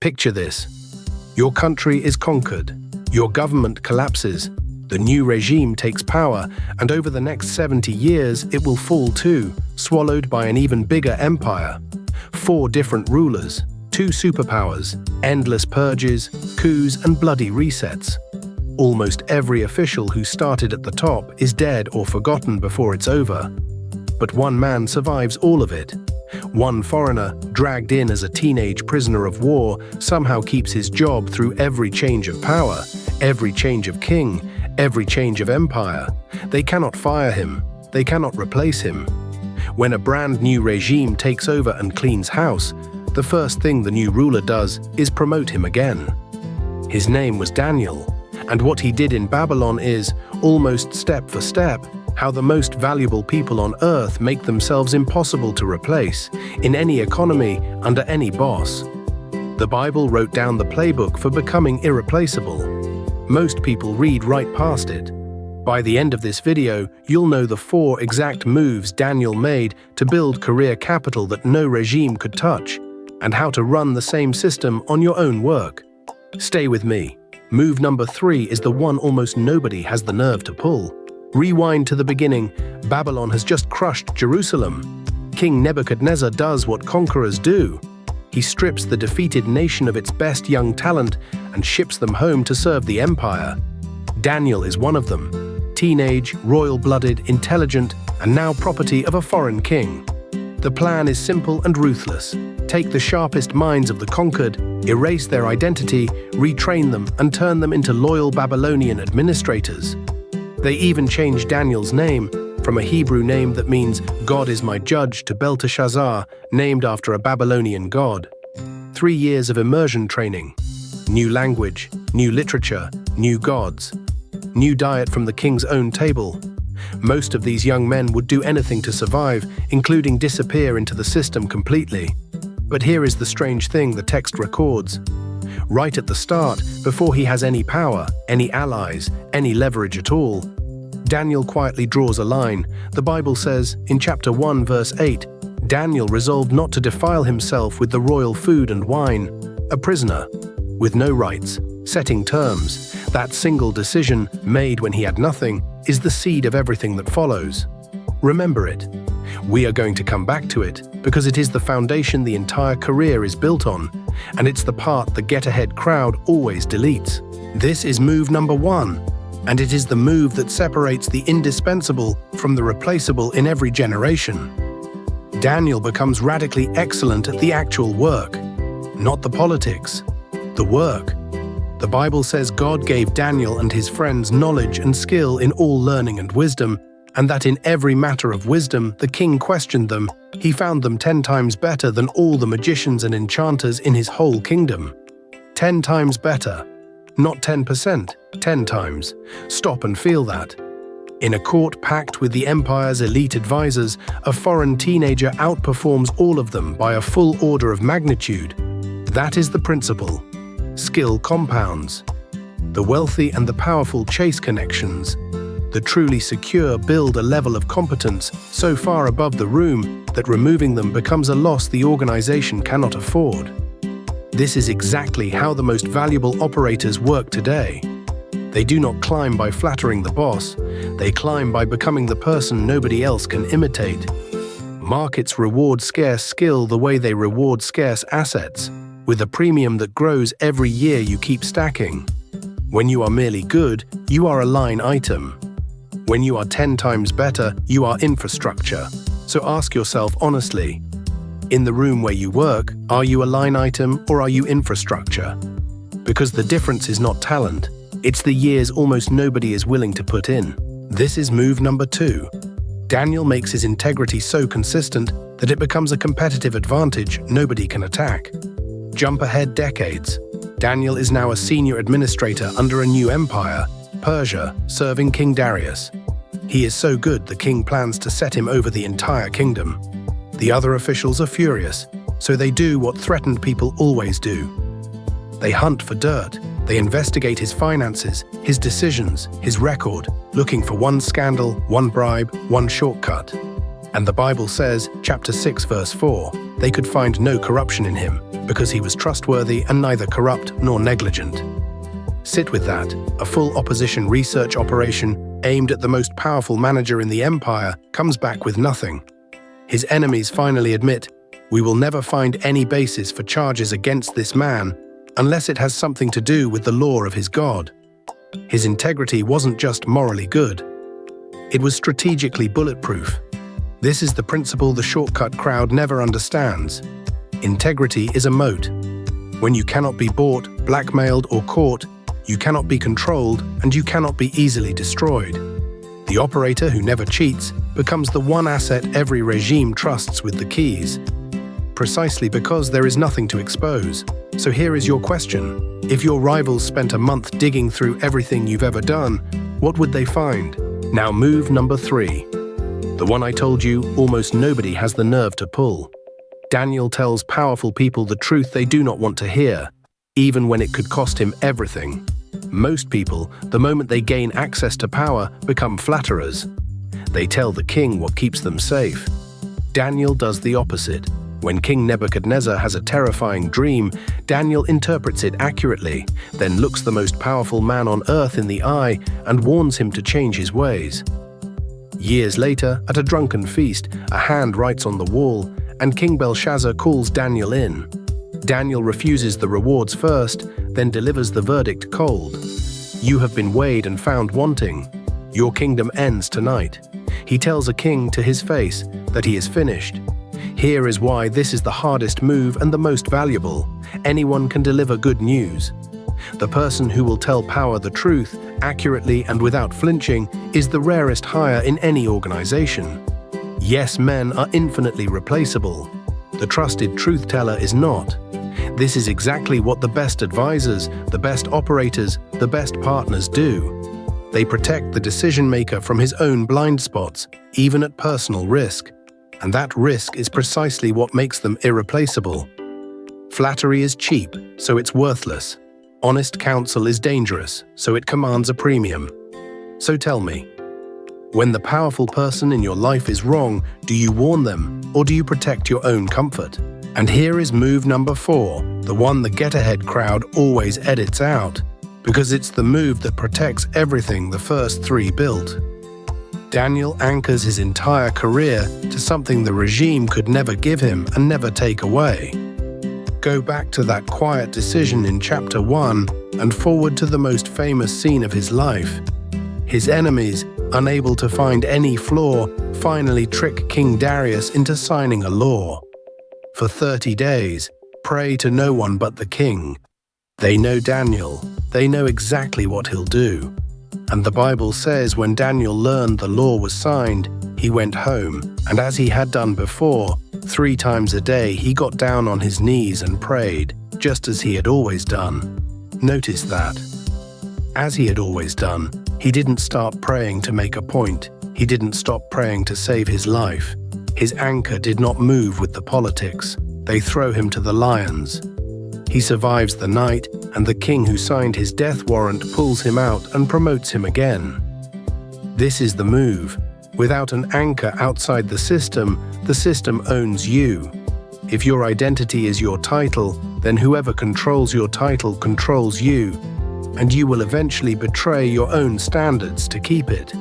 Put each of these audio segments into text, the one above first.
Picture this. Your country is conquered. Your government collapses. The new regime takes power, and over the next 70 years, it will fall too, swallowed by an even bigger empire. 4 different rulers, 2 superpowers, endless purges, coups, and bloody resets. Almost every official who started at the top is dead or forgotten before it's over. But one man survives all of it. One foreigner, dragged in as a teenage prisoner of war, somehow keeps his job through every change of power, every change of king, every change of empire. They cannot fire him. They cannot replace him. When a brand new regime takes over and cleans house, the first thing the new ruler does is promote him again. His name was Daniel, and what he did in Babylon is, almost step for step, how the most valuable people on earth make themselves impossible to replace, in any economy, under any boss. The Bible wrote down the playbook for becoming irreplaceable. Most people read right past it. By the end of this video, you'll know the 4 exact moves Daniel made to build career capital that no regime could touch, and how to run the same system on your own work. Stay with me. Move number 3 is the one almost nobody has the nerve to pull. Rewind to the beginning. Babylon has just crushed Jerusalem. King Nebuchadnezzar does what conquerors do. He strips the defeated nation of its best young talent and ships them home to serve the empire. Daniel is one of them. Teenage, royal-blooded, intelligent, and now property of a foreign king. The plan is simple and ruthless. Take the sharpest minds of the conquered, erase their identity, retrain them, and turn them into loyal Babylonian administrators. They even changed Daniel's name from a Hebrew name that means God is my judge to Belteshazzar, named after a Babylonian god. 3 years of immersion training. New language, new literature, new gods. New diet from the king's own table. Most of these young men would do anything to survive, including disappear into the system completely. But here is the strange thing the text records. Right at the start, before he has any power, any allies, any leverage at all, Daniel quietly draws a line. The Bible says, in chapter 1, verse 8, Daniel resolved not to defile himself with the royal food and wine. A prisoner, with no rights, setting terms. That single decision, made when he had nothing, is the seed of everything that follows. Remember it. We are going to come back to it, because it is the foundation the entire career is built on, and it's the part the get-ahead crowd always deletes. This is move number 1, and it is the move that separates the indispensable from the replaceable in every generation. Daniel becomes radically excellent at the actual work, not the politics, the work. The Bible says God gave Daniel and his friends knowledge and skill in all learning and wisdom, and that in every matter of wisdom the king questioned them. He found them 10 times better than all the magicians and enchanters in his whole kingdom. 10 times better. Not 10%, 10 times. Stop and feel that. In a court packed with the empire's elite advisors, a foreign teenager outperforms all of them by a full order of magnitude. That is the principle. Skill compounds. The wealthy and the powerful chase connections. The truly secure build a level of competence so far above the room that removing them becomes a loss the organization cannot afford. This is exactly how the most valuable operators work today. They do not climb by flattering the boss, they climb by becoming the person nobody else can imitate. Markets reward scarce skill the way they reward scarce assets, with a premium that grows every year you keep stacking. When you are merely good, you are a line item. When you are 10 times better, you are infrastructure. So ask yourself honestly, in the room where you work, are you a line item or are you infrastructure? Because the difference is not talent, it's the years almost nobody is willing to put in. This is move number 2. Daniel makes his integrity so consistent that it becomes a competitive advantage nobody can attack. Jump ahead decades. Daniel is now a senior administrator under a new empire, Persia, serving King Darius. He is so good the king plans to set him over the entire kingdom. The other officials are furious, so they do what threatened people always do. They hunt for dirt. They investigate his finances, his decisions, his record, looking for one scandal, one bribe, one shortcut. And the Bible says, chapter 6, verse 4, they could find no corruption in him. because he was trustworthy and neither corrupt nor negligent. Sit with that. A full opposition research operation aimed at the most powerful manager in the empire comes back with nothing. His enemies finally admit, "We will never find any basis for charges against this man unless it has something to do with the law of his God." His integrity wasn't just morally good. It was strategically bulletproof. This is the principle the shortcut crowd never understands. Integrity is a moat. When you cannot be bought, blackmailed, or caught, you cannot be controlled and you cannot be easily destroyed. The operator who never cheats becomes the one asset every regime trusts with the keys. Precisely because there is nothing to expose. So here is your question. If your rivals spent a month digging through everything you've ever done, what would they find? Now move number 3. The one I told you almost nobody has the nerve to pull. Daniel tells powerful people the truth they do not want to hear, even when it could cost him everything. Most people, the moment they gain access to power, become flatterers. They tell the king what keeps them safe. Daniel does the opposite. When King Nebuchadnezzar has a terrifying dream, Daniel interprets it accurately, then looks the most powerful man on earth in the eye and warns him to change his ways. Years later, at a drunken feast, a hand writes on the wall, and King Belshazzar calls Daniel in. Daniel refuses the rewards first, then delivers the verdict cold. "You have been weighed and found wanting. Your kingdom ends tonight." He tells a king to his face that he is finished. Here is why this is the hardest move and the most valuable. Anyone can deliver good news. The person who will tell power the truth, accurately and without flinching, is the rarest hire in any organization. Yes, men are infinitely replaceable. The trusted truth teller is not. This is exactly what the best advisors, the best operators, the best partners do. They protect the decision maker from his own blind spots, even at personal risk. And that risk is precisely what makes them irreplaceable. Flattery is cheap, so it's worthless. Honest counsel is dangerous, so it commands a premium. So tell me, when the powerful person in your life is wrong, do you warn them, or do you protect your own comfort? And here is move number 4, the one the get-ahead crowd always edits out, because it's the move that protects everything the first 3 built. Daniel anchors his entire career to something the regime could never give him and never take away. Go back to that quiet decision in chapter 1 and forward to the most famous scene of his life. His enemies, unable to find any flaw, finally trick King Darius into signing a law. For 30 days, pray to no one but the king. They know Daniel. They know exactly what he'll do. And the Bible says when Daniel learned the law was signed, he went home, and as he had done before, 3 times a day he got down on his knees and prayed, just as he had always done. Notice that. As he had always done, he didn't start praying to make a point. He didn't stop praying to save his life. His anchor did not move with the politics. They throw him to the lions. He survives the night, and the king who signed his death warrant pulls him out and promotes him again. This is the move. Without an anchor outside the system owns you. If your identity is your title, then whoever controls your title controls you, and you will eventually betray your own standards to keep it.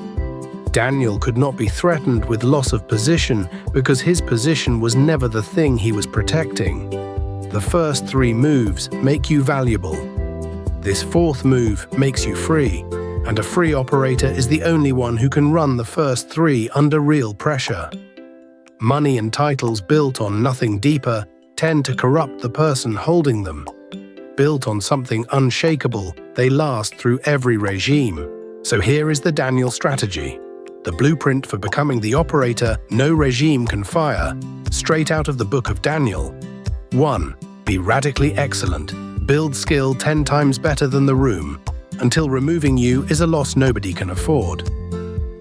Daniel could not be threatened with loss of position because his position was never the thing he was protecting. The first 3 moves make you valuable. This 4th move makes you free, and a free operator is the only one who can run the first 3 under real pressure. Money and titles built on nothing deeper tend to corrupt the person holding them. Built on something unshakable, they last through every regime. So here is the Daniel strategy. The blueprint for becoming the operator no regime can fire, straight out of the book of Daniel. 1. Be radically excellent. Build skill 10 times better than the room, until removing you is a loss nobody can afford.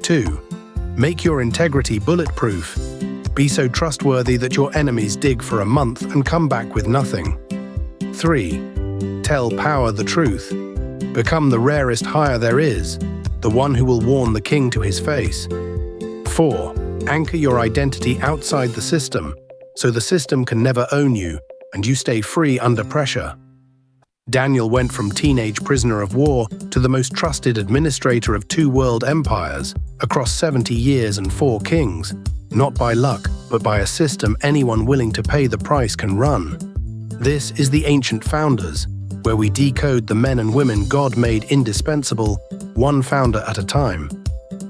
2. Make your integrity bulletproof. Be so trustworthy that your enemies dig for a month and come back with nothing. 3. Tell power the truth. Become the rarest hire there is, the one who will warn the king to his face. 4. Anchor your identity outside the system, so the system can never own you, and you stay free under pressure. Daniel went from teenage prisoner of war to the most trusted administrator of 2 world empires across 70 years and 4 kings, not by luck, but by a system anyone willing to pay the price can run. This is the Ancient Founders, where we decode the men and women God made indispensable, one founder at a time.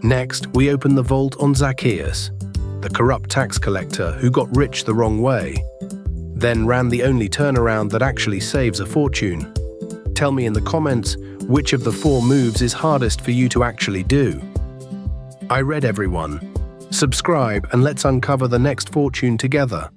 Next, we open the vault on Zacchaeus, the corrupt tax collector who got rich the wrong way, then ran the only turnaround that actually saves a fortune. Tell me in the comments which of the 4 moves is hardest for you to actually do. I read everyone. Subscribe and let's uncover the next fortune together.